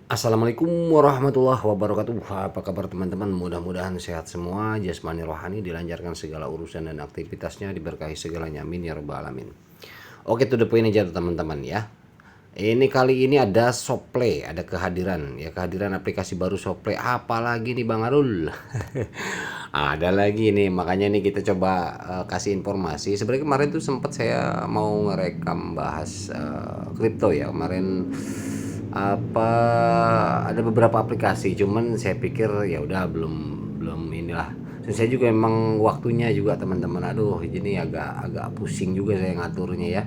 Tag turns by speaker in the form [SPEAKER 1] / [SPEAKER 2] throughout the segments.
[SPEAKER 1] Assalamualaikum warahmatullahi wabarakatuh. Apa kabar teman-teman? Mudah-mudahan sehat semua, jasmani rohani dilancarkan segala urusan dan aktivitasnya, diberkahi segalanya. Amin ya rabbal alamin. Oke, to the point aja teman-teman ya. Ini kali ini ada Soplay, ada kehadiran aplikasi baru Soplay. Apalagi nih Bang Arul? Ada lagi nih, makanya nih kita coba kasih informasi. Sebenarnya kemarin tuh sempat saya mau ngerekam bahas kripto ya kemarin, apa ada beberapa aplikasi, cuman saya pikir ya udah belum belum inilah. Dan saya juga emang waktunya juga teman-teman, aduh jadi agak agak pusing juga saya ngaturnya ya.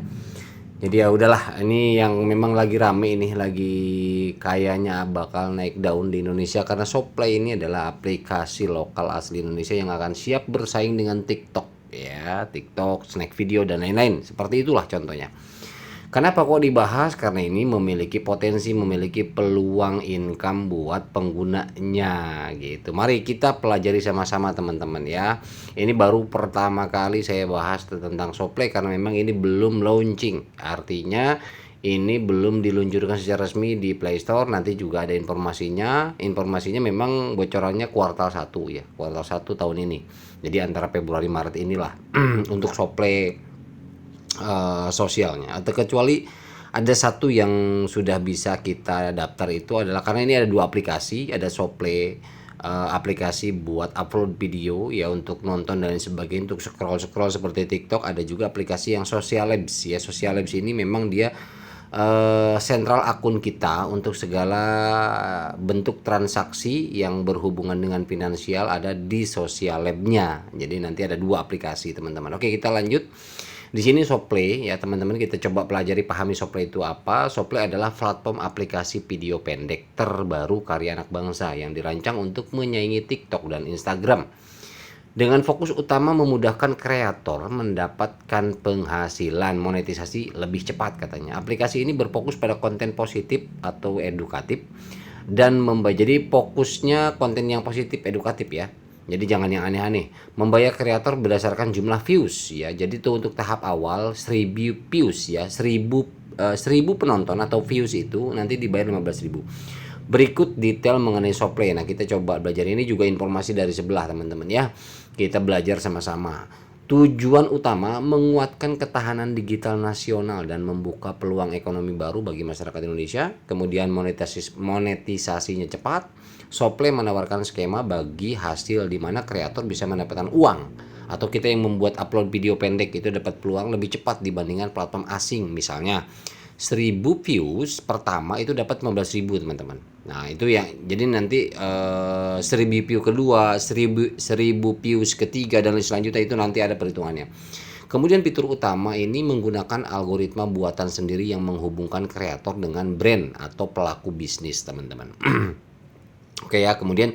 [SPEAKER 1] Jadi ya udahlah, ini yang memang lagi rame ini, lagi kayaknya bakal naik daun di Indonesia karena Shopee ini adalah aplikasi lokal asli Indonesia yang akan siap bersaing dengan TikTok ya, TikTok, snack video dan lain-lain. Seperti itulah contohnya. Kenapa kok dibahas? Karena ini memiliki potensi, memiliki peluang income buat penggunanya gitu. Mari kita pelajari sama-sama teman-teman ya. Ini baru pertama kali saya bahas tentang Shopee karena memang ini belum launching. Artinya ini belum diluncurkan secara resmi di Play Store. Nanti juga ada informasinya. Informasinya memang bocorannya kuartal 1 ya, kuartal 1 tahun ini. Jadi antara Februari Maret inilah untuk Shopee sosialnya, atau kecuali ada satu yang sudah bisa kita daftar, itu adalah karena ini ada dua aplikasi, ada Shopee aplikasi buat upload video ya untuk nonton dan sebagainya, untuk scroll seperti TikTok. Ada juga aplikasi yang Social Labs ya. Social Labs ini memang dia sentral akun kita untuk segala bentuk transaksi yang berhubungan dengan finansial ada di Social Lab-nya. Jadi nanti ada dua aplikasi teman-teman. Oke, kita lanjut. Di sini Shopee ya teman-teman, kita coba pelajari, pahami Shopee itu apa. Shopee adalah platform aplikasi video pendek terbaru karya anak bangsa yang dirancang untuk menyaingi TikTok dan Instagram. Dengan fokus utama memudahkan kreator mendapatkan penghasilan monetisasi lebih cepat katanya. Aplikasi ini berfokus pada konten positif atau edukatif dan jadi fokusnya konten yang positif edukatif ya. Jadi jangan yang aneh-aneh. Membayar kreator berdasarkan jumlah views ya. Jadi itu untuk tahap awal 1000 views ya. 1000 penonton atau views itu nanti dibayar 15.000. Berikut detail mengenai Shopee. Nah, kita coba belajar, ini juga informasi dari sebelah teman-teman ya. Kita belajar sama-sama. Tujuan utama menguatkan ketahanan digital nasional dan membuka peluang ekonomi baru bagi masyarakat Indonesia. Kemudian monetisasinya cepat. Shopee menawarkan skema bagi hasil di mana kreator bisa mendapatkan uang, atau kita yang membuat upload video pendek itu dapat peluang lebih cepat dibandingkan platform asing. Misalnya 1000 views pertama itu dapat 15.000 teman-teman. Nah itu yang jadi nanti 1000 view kedua, 1000 views ketiga dan selanjutnya itu nanti ada perhitungannya. Kemudian fitur utama ini menggunakan algoritma buatan sendiri yang menghubungkan kreator dengan brand atau pelaku bisnis teman-teman. Oke ya, kemudian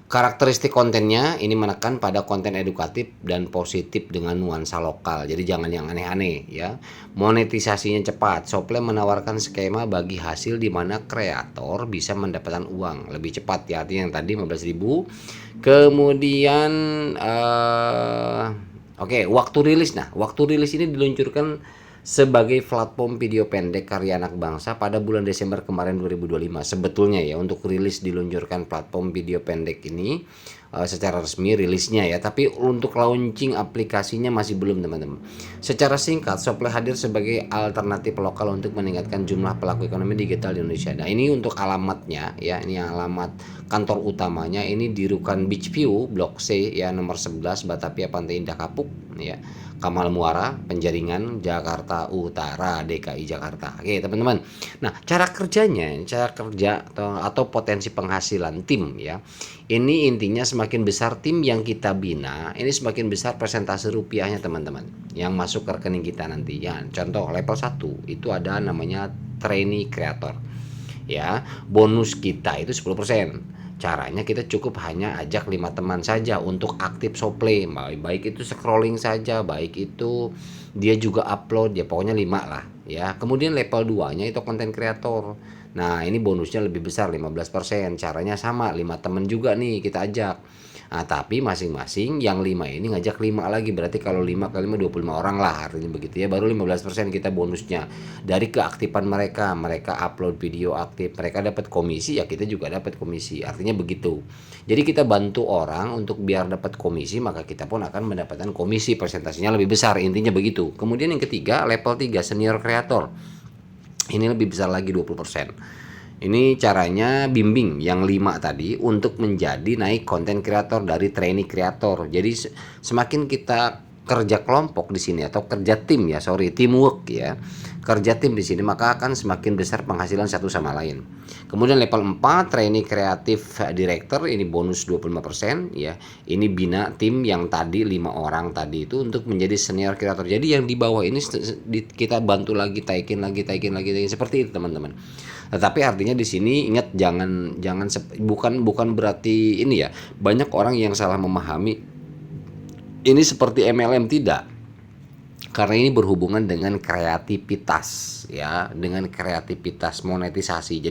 [SPEAKER 1] karakteristik kontennya ini menekan pada konten edukatif dan positif dengan nuansa lokal. Jadi jangan yang aneh-aneh ya. Monetisasinya cepat. Shopee menawarkan skema bagi hasil di mana kreator bisa mendapatkan uang lebih cepat ya. Artinya yang tadi 15.000. Kemudian oke, waktu rilis. Nah, waktu rilis ini diluncurkan sebagai platform video pendek karya anak bangsa pada bulan Desember kemarin 2025. Sebetulnya ya untuk rilis diluncurkan platform video pendek ini secara resmi rilisnya ya, tapi untuk launching aplikasinya masih belum teman-teman. Secara singkat, Shopee hadir sebagai alternatif lokal untuk meningkatkan jumlah pelaku ekonomi digital di Indonesia. Nah ini untuk alamatnya ya, ini alamat kantor utamanya ini di Rukan Beach View Blok C ya, nomor 11 Batavia Pantai Indah Kapuk ya, Kamal Muara, Penjaringan, Jakarta Utara, DKI Jakarta. Oke teman-teman. Nah cara kerjanya, cara kerja atau potensi penghasilan tim ya. Ini intinya semakin besar tim yang kita bina, ini semakin besar persentase rupiahnya teman-teman yang masuk ke rekening kita nanti ya. Contoh level 1 itu ada namanya trainee creator ya, bonus kita itu 10%. Caranya kita cukup hanya ajak 5 teman saja untuk aktif Shopee, baik itu scrolling saja, baik itu dia juga upload ya, pokoknya 5 lah ya. Kemudian level 2 nya itu konten kreator. Nah ini bonusnya lebih besar 15%. Caranya sama, 5 teman juga nih kita ajak. Nah, tapi masing-masing yang 5 ini ngajak 5 lagi, berarti kalau 5 kali 5 25 orang lah artinya begitu ya, baru 15% kita bonusnya dari keaktifan mereka. Mereka upload video aktif, mereka dapat komisi, ya kita juga dapat komisi, artinya begitu. Jadi kita bantu orang untuk biar dapat komisi, maka kita pun akan mendapatkan komisi, persentasenya lebih besar, intinya begitu. Kemudian yang ketiga, level 3 senior kreator, ini lebih besar lagi 20%. Ini caranya bimbing yang 5 tadi untuk menjadi naik konten kreator dari trainee kreator. Jadi semakin kita kerja kelompok di sini atau kerja tim ya, teamwork ya. Kerja tim di sini maka akan semakin besar penghasilan satu sama lain. Kemudian level 4 trainee kreatif director, ini bonus 25% ya. Ini bina tim yang tadi 5 orang tadi itu untuk menjadi senior kreator. Jadi yang di bawah ini kita bantu lagi, taikin lagi seperti itu teman-teman. Tetapi artinya di sini ingat, bukan berarti ini ya, banyak orang yang salah memahami ini seperti MLM, tidak. Karena ini berhubungan dengan kreativitas ya, dengan kreativitas monetisasi.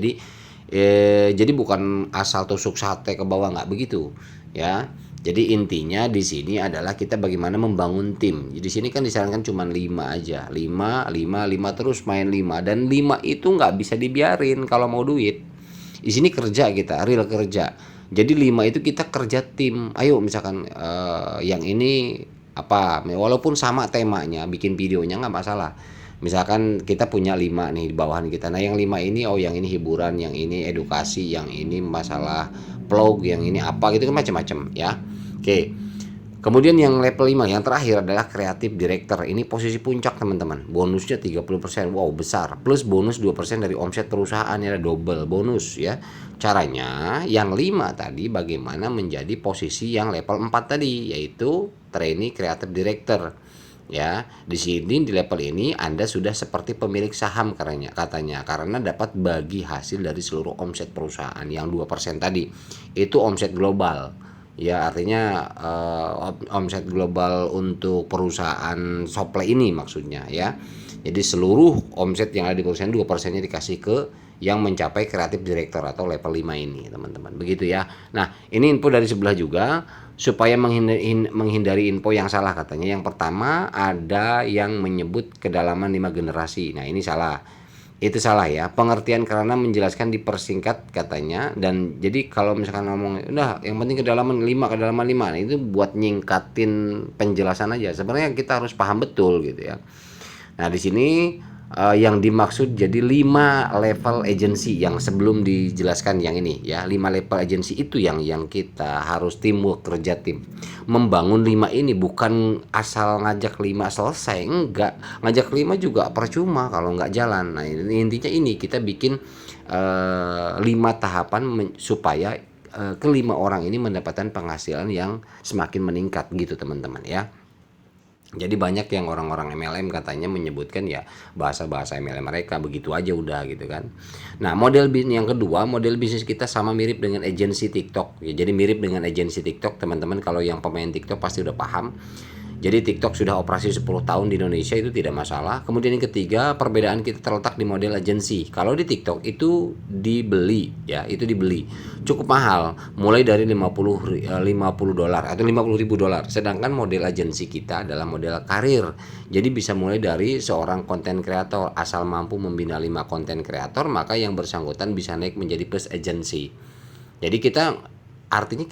[SPEAKER 1] Jadi bukan asal tusuk sate ke bawah, nggak begitu ya. Jadi intinya di sini adalah kita bagaimana membangun tim. Di sini kan disarankan cuma 5 aja. 5 terus main 5, dan 5 itu nggak bisa dibiarin kalau mau duit. Di sini kerja, kita real kerja. Jadi 5 itu kita kerja tim. Ayo misalkan yang ini apa, walaupun sama temanya, bikin videonya nggak masalah. Misalkan kita punya 5 nih di bawahan kita. Nah, yang 5 ini, yang ini hiburan, yang ini edukasi, yang ini masalah vlog, yang ini apa gitu kan, macam-macam ya. Oke. Kemudian yang level 5 yang terakhir adalah kreatif director. Ini posisi puncak teman-teman. Bonusnya 30%. Wow, besar. Plus bonus 2% dari omset perusahaan, ya, double bonus ya. Caranya yang 5 tadi bagaimana menjadi posisi yang level 4 tadi, yaitu trainee kreatif director. Ya, di sini di level ini Anda sudah seperti pemilik saham katanya karena dapat bagi hasil dari seluruh omset perusahaan. Yang 2% tadi itu omset global. Ya, artinya omset global untuk perusahaan Soplay ini maksudnya ya. Jadi seluruh omset yang ada di perusahaan 2%-nya dikasih ke yang mencapai kreatif director atau level 5 ini, teman-teman. Begitu ya. Nah, ini info dari sebelah juga supaya menghindari info yang salah katanya. Yang pertama ada yang menyebut kedalaman 5 generasi. Nah, ini salah. Itu salah ya. Pengertian karena menjelaskan dipersingkat katanya, dan jadi kalau misalkan ngomong udah yang penting kedalaman 5, nah itu buat nyingkatin penjelasan aja. Sebenarnya kita harus paham betul gitu ya. Nah, di sini yang dimaksud jadi 5 level agency yang sebelum dijelaskan yang ini ya. 5 level agency itu yang kita harus teamwork, kerja tim. Membangun 5 ini bukan asal ngajak 5 selesai, enggak. Ngajak 5 juga percuma kalau enggak jalan. Nah, intinya ini kita bikin 5 tahapan supaya kelima orang ini mendapatkan penghasilan yang semakin meningkat gitu teman-teman ya. Jadi banyak yang orang-orang MLM katanya menyebutkan ya bahasa-bahasa MLM mereka begitu aja udah gitu kan. Nah, model bisnis yang kedua, model bisnis kita sama mirip dengan agensi TikTok. Ya, jadi mirip dengan agensi TikTok teman-teman, kalau yang pemain TikTok pasti udah paham. Jadi TikTok sudah operasi 10 tahun di Indonesia, itu tidak masalah. Kemudian yang ketiga, perbedaan kita terletak di model agensi. Kalau di TikTok itu dibeli ya, itu dibeli. Cukup mahal, mulai dari 50 dolar atau 50 ribu dolar. Sedangkan model agensi kita adalah model karir. Jadi bisa mulai dari seorang konten kreator, asal mampu membina 5 konten kreator, maka yang bersangkutan bisa naik menjadi plus agency. Jadi kita artinya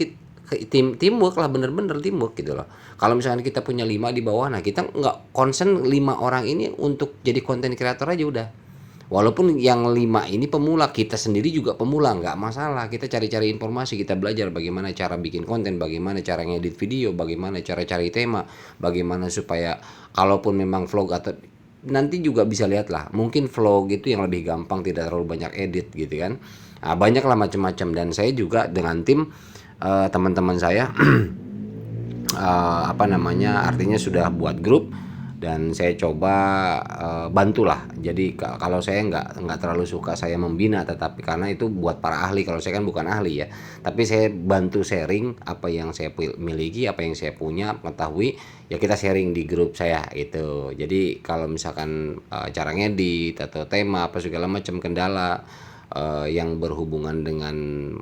[SPEAKER 1] teamwork lah, bener-bener teamwork gitu loh. Kalau misalkan kita punya 5 di bawah, nah kita nggak concern 5 orang ini untuk jadi konten kreator aja udah. Walaupun yang 5 ini pemula, kita sendiri juga pemula, nggak masalah. Kita cari-cari informasi, kita belajar bagaimana cara bikin konten, bagaimana cara ngedit video, bagaimana cara cari tema, bagaimana supaya kalaupun memang vlog atau nanti juga bisa lihat lah, mungkin vlog itu yang lebih gampang, tidak terlalu banyak edit gitu kan. Nah, banyak lah macam-macam, dan saya juga dengan tim teman-teman saya artinya sudah buat grup, dan saya coba bantulah. Jadi kalau saya nggak terlalu suka saya membina, tetapi karena itu buat para ahli, kalau saya kan bukan ahli ya, tapi saya bantu sharing apa yang saya miliki, apa yang saya punya mengetahui ya, kita sharing di grup saya itu. Jadi kalau misalkan cara ngedit atau tema apa segala macam kendala yang berhubungan dengan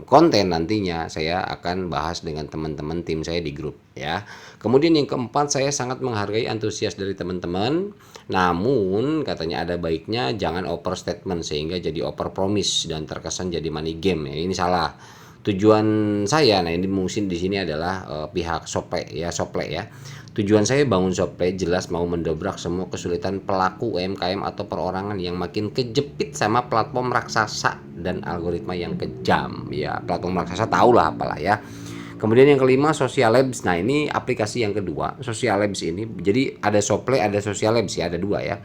[SPEAKER 1] konten nantinya saya akan bahas dengan teman-teman tim saya di grup ya. Kemudian yang keempat, saya sangat menghargai antusias dari teman-teman, namun katanya ada baiknya jangan over statement sehingga jadi over promise dan terkesan jadi money game ya. Ini salah. Tujuan saya, nah ini mungkin di sini adalah pihak Sople ya. Tujuan saya bangun Sople jelas mau mendobrak semua kesulitan pelaku UMKM atau perorangan yang makin kejepit sama platform raksasa dan algoritma yang kejam. Ya, platform raksasa tahulah apalah ya. Kemudian yang kelima, Social Labs. Nah, ini aplikasi yang kedua. Social Labs ini jadi ada Sople, ada Social Labs ya, ada dua ya.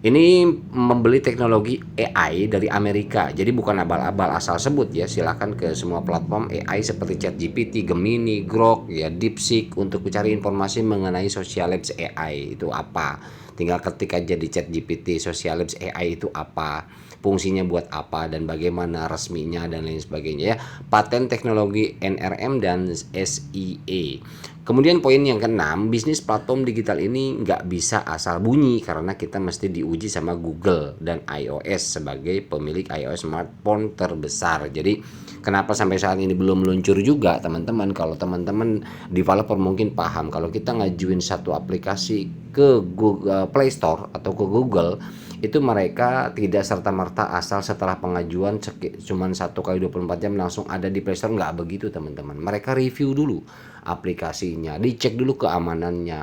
[SPEAKER 1] Ini membeli teknologi AI dari Amerika. Jadi bukan abal-abal asal sebut ya. Silakan ke semua platform AI seperti ChatGPT, Gemini, Grok, ya DeepSeek untuk mencari informasi mengenai Social Labs AI itu apa. Tinggal ketik aja di ChatGPT Social Labs AI itu apa, fungsinya buat apa dan bagaimana resminya dan lain sebagainya ya. Paten teknologi NRM dan SIE. Kemudian poin yang keenam, bisnis platform digital ini nggak bisa asal bunyi karena kita mesti diuji sama Google dan iOS sebagai pemilik iOS smartphone terbesar. Jadi kenapa sampai saat ini belum meluncur juga teman-teman? Kalau teman-teman developer mungkin paham, kalau kita ngajuin satu aplikasi ke Google Play Store atau ke Google, itu mereka tidak serta-merta asal setelah pengajuan cuman 1 kali 24 jam langsung ada di Play Store, nggak begitu teman-teman. Mereka review dulu aplikasinya, dicek dulu keamanannya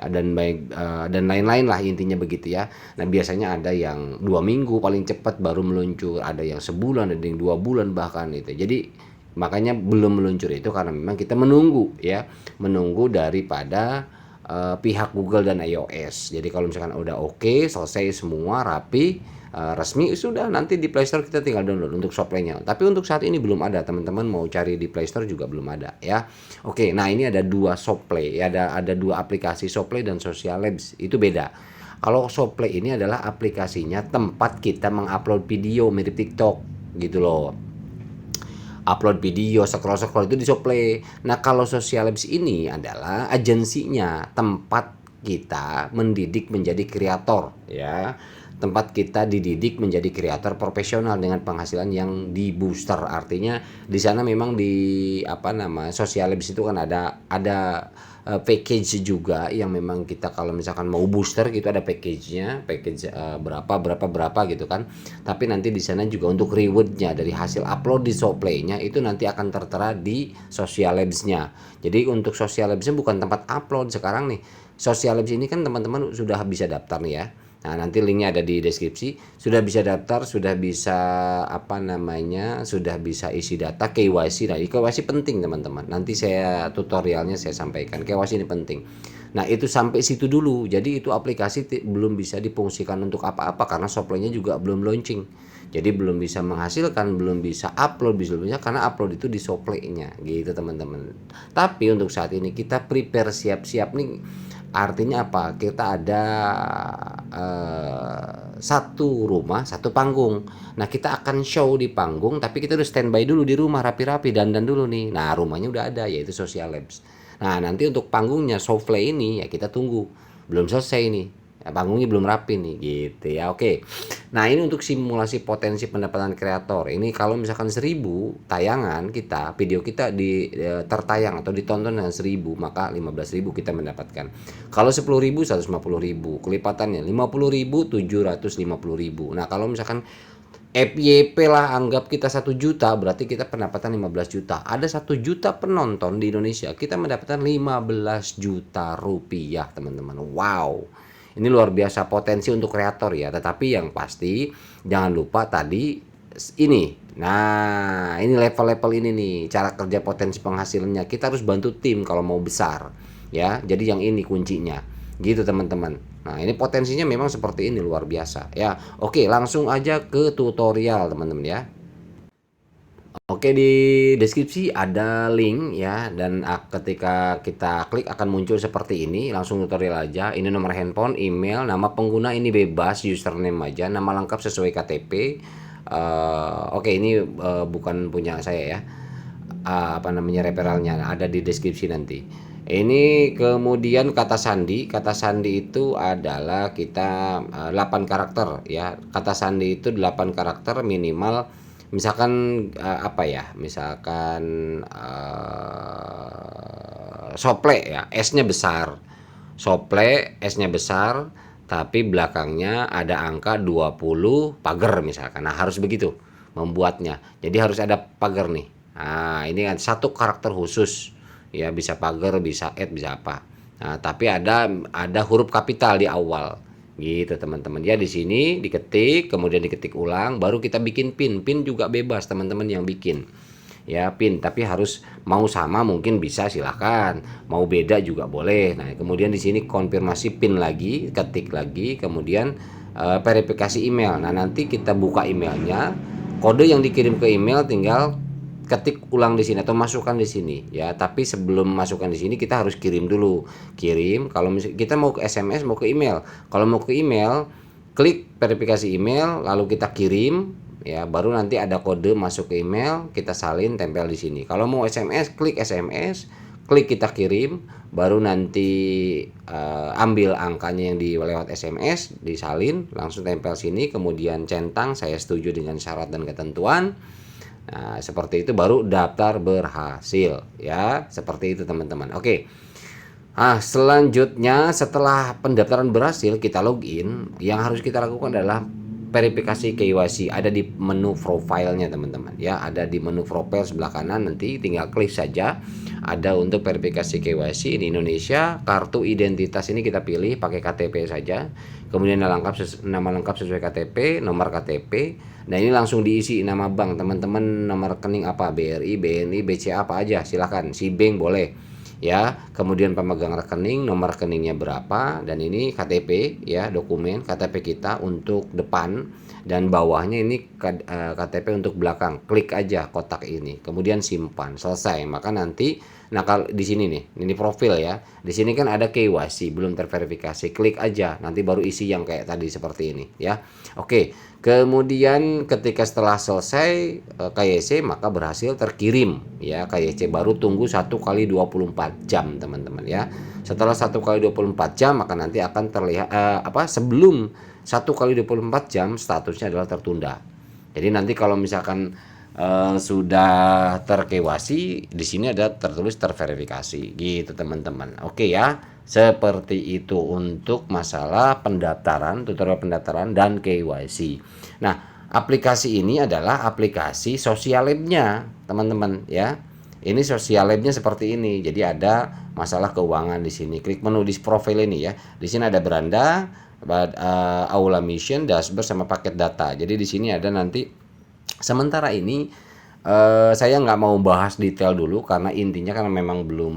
[SPEAKER 1] dan lain-lain lah intinya begitu ya. Nah biasanya ada yang 2 minggu paling cepat baru meluncur, ada yang sebulan, ada yang 2 bulan bahkan itu. Jadi makanya belum meluncur itu karena memang kita menunggu ya, menunggu daripada pihak Google dan iOS. Jadi kalau misalkan udah oke, selesai semua rapi, resmi, sudah nanti di Play Store kita tinggal download untuk Soplenya. Tapi untuk saat ini belum ada, teman-teman mau cari di Play Store juga belum ada ya. Oke, nah ini ada dua Soplay, ya, ada dua aplikasi Soplay dan Social Labs, itu beda. Kalau Soplay ini adalah aplikasinya tempat kita mengupload video mirip TikTok gitu loh. Upload video, scroll-scroll itu di Soplay. Nah, kalau Social Labs ini adalah agensinya, tempat kita mendidik menjadi kreator ya. Tempat kita dididik menjadi kreator profesional dengan penghasilan yang di booster. Artinya di sana memang di Social Labs itu kan ada package juga yang memang kita kalau misalkan mau booster gitu ada package-nya, berapa gitu kan. Tapi nanti di sana juga untuk reward-nya dari hasil upload di Soplay-nya itu nanti akan tertera di Social Labs-nya. Jadi untuk Social Labs-nya bukan tempat upload sekarang nih. Social Labs ini kan teman-teman sudah bisa daftar nih ya. Nah, nanti linknya ada di deskripsi. Sudah bisa daftar, sudah bisa sudah bisa isi data KYC. Nah, KYC penting teman-teman. Nanti saya tutorialnya saya sampaikan. KYC ini penting. Nah, itu sampai situ dulu. Jadi itu aplikasi belum bisa difungsikan untuk apa-apa karena software-nya juga belum launching. Jadi belum bisa menghasilkan, belum bisa upload, bisa karena upload itu di software-nya gitu teman-teman. Tapi untuk saat ini kita prepare siap-siap nih. Artinya apa? Kita ada satu rumah, satu panggung. Nah, kita akan show di panggung, tapi kita udah standby dulu di rumah, rapi-rapi, dandan dulu nih. Nah, rumahnya udah ada, yaitu Social Labs. Nah, nanti untuk panggungnya, Softplay ini, ya kita tunggu. Belum selesai nih. Ya, panggungnya belum rapi nih, gitu ya. Oke. Nah, ini untuk simulasi potensi pendapatan kreator. Ini kalau misalkan 1.000 tayangan kita, video kita tertayang atau ditonton dengan 1.000, maka 15.000 kita mendapatkan. Kalau 10.000, 150.000. Kelipatannya 50.000, 750.000. Nah, kalau misalkan FYP lah, anggap kita 1 juta, berarti kita pendapatan 15 juta. Ada 1 juta penonton di Indonesia, kita mendapatkan 15 juta rupiah, teman-teman. Wow. Ini luar biasa potensi untuk kreator ya. Tetapi yang pasti jangan lupa tadi ini. Nah, ini level-level ini nih, cara kerja potensi penghasilannya. Kita harus bantu tim kalau mau besar ya. Jadi yang ini kuncinya. Gitu teman-teman. Nah, ini potensinya memang seperti ini, luar biasa ya. Oke, langsung aja ke tutorial teman-teman ya. Oke, di deskripsi ada link ya, dan ketika kita klik akan muncul seperti ini. Langsung tutorial aja. Ini nomor handphone, email, nama pengguna ini bebas, username aja, nama lengkap sesuai KTP. Oke, ini bukan punya saya ya. Referralnya ada di deskripsi nanti. Ini kemudian kata sandi itu adalah kita 8 karakter ya. Kata sandi itu 8 karakter minimal misalkan apa ya, misalkan sople ya, S-nya besar. Sople S-nya besar tapi belakangnya ada angka 20 pagar misalkan. Nah, harus begitu membuatnya. Jadi harus ada pagar nih. Nah, ini kan satu karakter khusus. Ya, bisa pagar, bisa add, bisa apa. Nah, tapi ada huruf kapital di awal. Gitu, teman-teman. Ya, di sini diketik, kemudian diketik ulang, baru kita bikin pin. Pin juga bebas, teman-teman yang bikin. Ya, pin, tapi harus mau sama mungkin bisa, silahkan, mau beda juga boleh. Nah, kemudian di sini konfirmasi pin lagi, ketik lagi, kemudian verifikasi email. Nah, nanti kita buka emailnya, kode yang dikirim ke email tinggal ketik ulang di sini atau masukkan di sini ya. Tapi sebelum masukkan di sini kita harus kirim dulu. Kirim, kalau misalnya kita mau ke SMS, mau ke email. Kalau mau ke email, klik verifikasi email lalu kita kirim ya, baru nanti ada kode masuk ke email, kita salin tempel di sini. Kalau mau SMS, klik SMS, klik kita kirim, baru nanti ambil angkanya yang di lewat SMS, disalin, langsung tempel sini, kemudian centang saya setuju dengan syarat dan ketentuan. Nah, seperti itu baru daftar berhasil ya. Seperti itu, teman-teman. Oke. Nah, selanjutnya setelah pendaftaran berhasil, kita login, yang harus kita lakukan adalah verifikasi KYC. Ada di menu profilnya, teman-teman ya. Ada di menu profile sebelah kanan, nanti tinggal klik saja. Ada untuk verifikasi KYC di Indonesia, kartu identitas ini kita pilih pakai KTP saja. Kemudian nama lengkap sesuai KTP, nomor KTP. Nah, ini langsung diisi nama bank, teman-teman, nomor rekening apa, BRI, BNI, BCA apa aja, silahkan. Si bank boleh ya. Kemudian pemegang rekening, nomor rekeningnya berapa, dan ini KTP ya, dokumen KTP kita untuk depan, dan bawahnya ini KTP untuk belakang. Klik aja kotak ini, kemudian simpan, selesai. Maka nanti, nah kalau di sini nih, ini profil ya, di sini kan ada KYC belum terverifikasi, klik aja, nanti baru isi yang kayak tadi seperti ini ya. Oke, kemudian ketika setelah selesai KYC maka berhasil terkirim ya. KYC baru tunggu 1 kali 24 jam, teman-teman ya. Setelah 1 kali 24 jam maka nanti akan terlihat sebelum 1 kali 24 jam statusnya adalah tertunda. Jadi nanti kalau misalkan sudah terkewasi, di sini ada tertulis terverifikasi gitu, teman-teman. Oke ya, seperti itu untuk masalah pendaftaran, tutorial pendaftaran dan KYC. Nah, aplikasi ini adalah aplikasi Social Lab-nya, teman-teman ya. Ini Social Lab-nya seperti ini. Jadi ada masalah keuangan di sini. Klik menu di profil ini ya. Di sini ada beranda, Aula Mission, dashboard sama paket data. Jadi di sini ada nanti. Sementara ini saya nggak mau bahas detail dulu karena intinya kan memang belum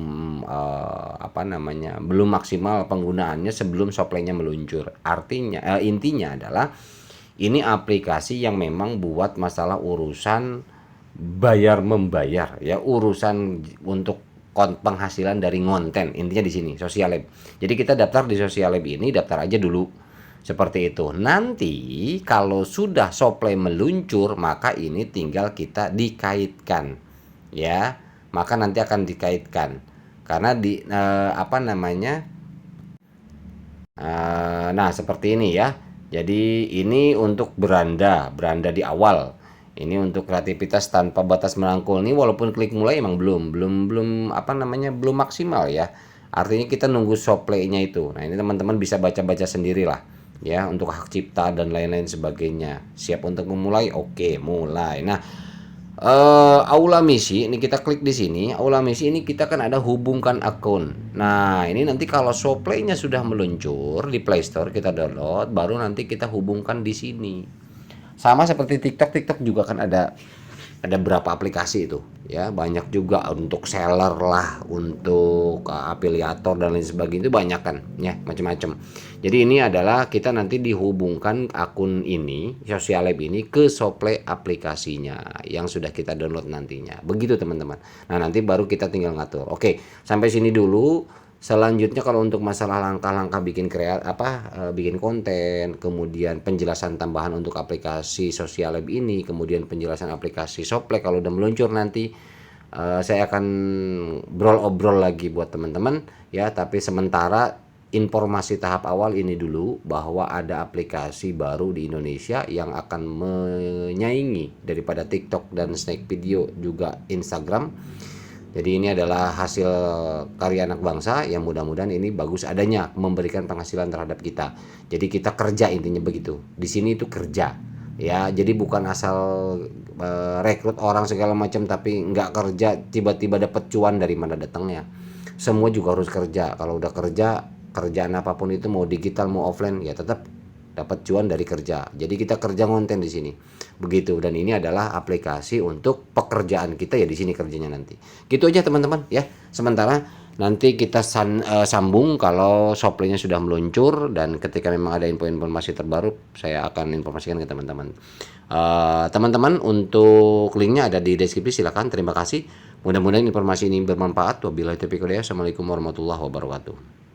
[SPEAKER 1] belum maksimal penggunaannya sebelum Shopline-nya meluncur. Artinya intinya adalah ini aplikasi yang memang buat masalah urusan bayar membayar ya, urusan untuk penghasilan dari konten. Intinya di sini Social Lab. Jadi kita daftar di Social Lab ini, daftar aja dulu. Seperti itu. Nanti kalau sudah Shopline meluncur, maka ini tinggal kita dikaitkan. Ya. Maka nanti akan dikaitkan. Karena nah, seperti ini ya. Jadi ini untuk beranda di awal. Ini untuk kreativitas tanpa batas merangkul. Ini walaupun klik mulai emang belum maksimal ya. Artinya kita nunggu Shopline-nya itu. Nah, ini teman-teman bisa baca-baca sendiri lah ya, untuk hak cipta dan lain-lain sebagainya. Siap untuk memulai? Oke, mulai. Nah, Aula Misi ini kita klik di sini. Aula Misi ini kita kan ada hubungkan akun. Nah, ini nanti kalau Shopline-nya sudah meluncur di Play Store, kita download, baru nanti kita hubungkan di sini. Sama seperti TikTok juga kan ada berapa aplikasi itu ya, banyak juga untuk seller lah, untuk afiliator dan lain sebagainya, itu banyak kan ya, macam-macam. Jadi ini adalah kita nanti dihubungkan akun ini Social Lab ini ke Shopline aplikasinya yang sudah kita download nantinya, begitu teman-teman. Nah, nanti baru kita tinggal ngatur. Oke, sampai sini dulu. Selanjutnya kalau untuk masalah langkah-langkah bikin konten, kemudian penjelasan tambahan untuk aplikasi Social Lab ini, kemudian penjelasan aplikasi Shopline kalau udah meluncur nanti, saya akan obrol lagi buat teman-teman ya. Tapi sementara informasi tahap awal ini dulu bahwa ada aplikasi baru di Indonesia yang akan menyaingi daripada TikTok dan Snack Video juga Instagram. Jadi ini adalah hasil karya anak bangsa yang mudah-mudahan ini bagus adanya, memberikan penghasilan terhadap kita. Jadi kita kerja, intinya begitu. Di sini itu kerja. Ya, jadi bukan asal rekrut orang segala macam tapi nggak kerja, tiba-tiba dapat cuan dari mana datangnya. Semua juga harus kerja. Kalau udah kerja, kerjaan apapun itu mau digital mau offline ya tetap dapat cuan dari kerja. Jadi kita kerja konten di sini. Begitu, dan ini adalah aplikasi untuk pekerjaan kita ya, di sini kerjanya nanti. Gitu aja teman-teman ya. Sementara nanti kita sambung kalau Shopee-nya sudah meluncur, dan ketika memang ada informasi terbaru saya akan informasikan ke teman-teman. Teman-teman, untuk linknya ada di deskripsi, silakan. Terima kasih. Mudah-mudahan informasi ini bermanfaat. Wabillahi taufiq wal hidayah. Assalamualaikum warahmatullahi wabarakatuh.